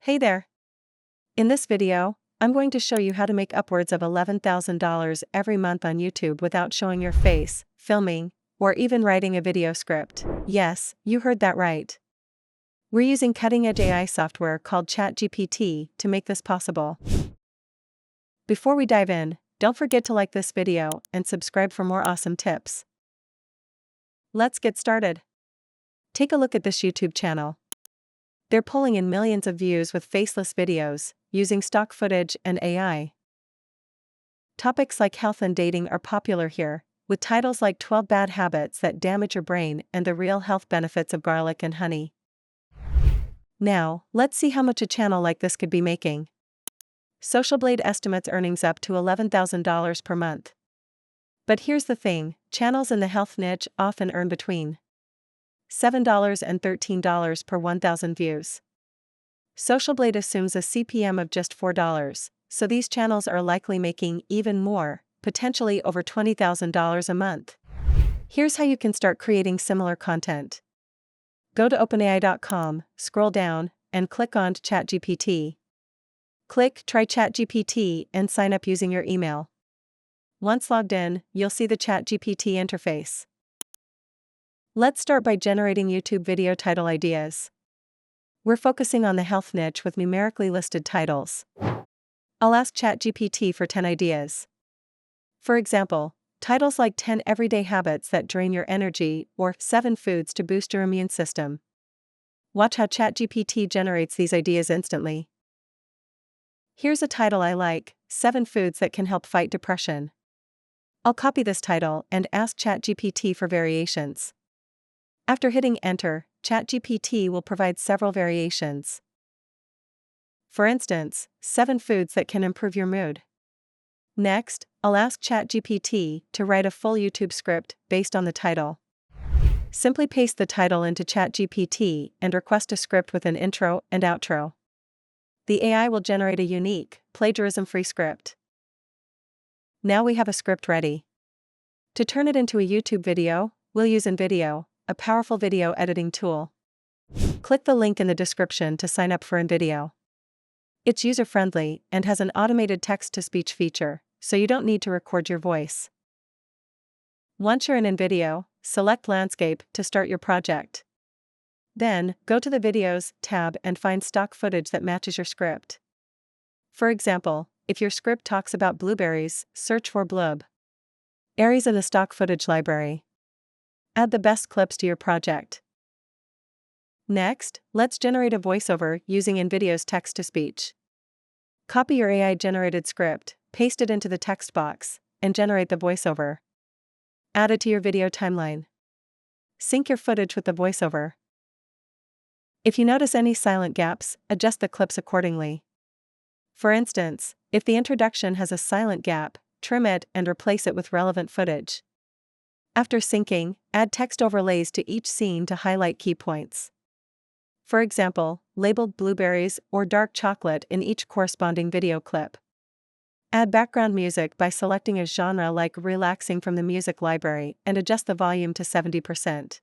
Hey there! In this video, I'm going to show you how to make upwards of $11,000 every month on YouTube without showing your face, filming, or even writing a video script. Yes, you heard that right. We're using cutting-edge AI software called ChatGPT to make this possible. Before we dive in, don't forget to like this video and subscribe for more awesome tips. Let's get started. Take a look at this YouTube channel. They're pulling in millions of views with faceless videos, using stock footage and AI. Topics like health and dating are popular here, with titles like 12 Bad Habits That Damage Your Brain and the Real Health Benefits of Garlic and Honey. Now, let's see how much a channel like this could be making. Social Blade estimates earnings up to $11,000 per month. But here's the thing, channels in the health niche often earn between $7 and $13 per 1,000 views. Social Blade assumes a CPM of just $4, so these channels are likely making even more, potentially over $20,000 a month. Here's how you can start creating similar content. Go to openai.com, scroll down, and click on ChatGPT. Click Try ChatGPT and sign up using your email. Once logged in, you'll see the ChatGPT interface. Let's start by generating YouTube video title ideas. We're focusing on the health niche with numerically listed titles. I'll ask ChatGPT for 10 ideas. For example, titles like 10 Everyday Habits That Drain Your Energy or 7 Foods to Boost Your Immune System. Watch how ChatGPT generates these ideas instantly. Here's a title I like, 7 Foods That Can Help Fight Depression. I'll copy this title and ask ChatGPT for variations. After hitting enter, ChatGPT will provide several variations. For instance, 7 foods that can improve your mood. Next, I'll ask ChatGPT to write a full YouTube script based on the title. Simply paste the title into ChatGPT and request a script with an intro and outro. The AI will generate a unique, plagiarism-free script. Now we have a script ready. To turn it into a YouTube video, we'll use InVideo, a powerful video editing tool. Click the link in the description to sign up for InVideo. It's user-friendly and has an automated text-to-speech feature, so you don't need to record your voice. Once you're in InVideo, select Landscape to start your project. Then, go to the Videos tab and find stock footage that matches your script. For example, if your script talks about blueberries, search for blub. Areas in the stock footage library. Add the best clips to your project. Next, let's generate a voiceover using InVideo's text-to-speech. Copy your AI-generated script, paste it into the text box, and generate the voiceover. Add it to your video timeline. Sync your footage with the voiceover. If you notice any silent gaps, adjust the clips accordingly. For instance, if the introduction has a silent gap, trim it and replace it with relevant footage. After syncing, add text overlays to each scene to highlight key points. For example, labeled blueberries or dark chocolate in each corresponding video clip. Add background music by selecting a genre like relaxing from the music library and adjust the volume to 70%.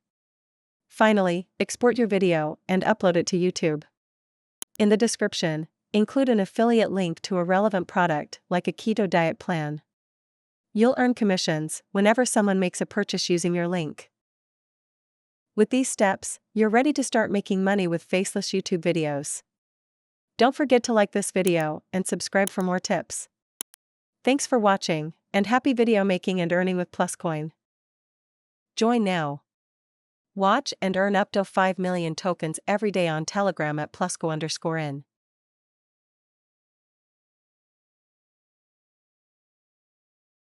Finally, export your video and upload it to YouTube. In the description, include an affiliate link to a relevant product like a keto diet plan. You'll earn commissions whenever someone makes a purchase using your link. With these steps, you're ready to start making money with faceless YouTube videos. Don't forget to like this video and subscribe for more tips. Thanks for watching, and happy video making and earning with Pluscoin. Join now. Watch and earn up to 5 million tokens every day on Telegram at +Go_in.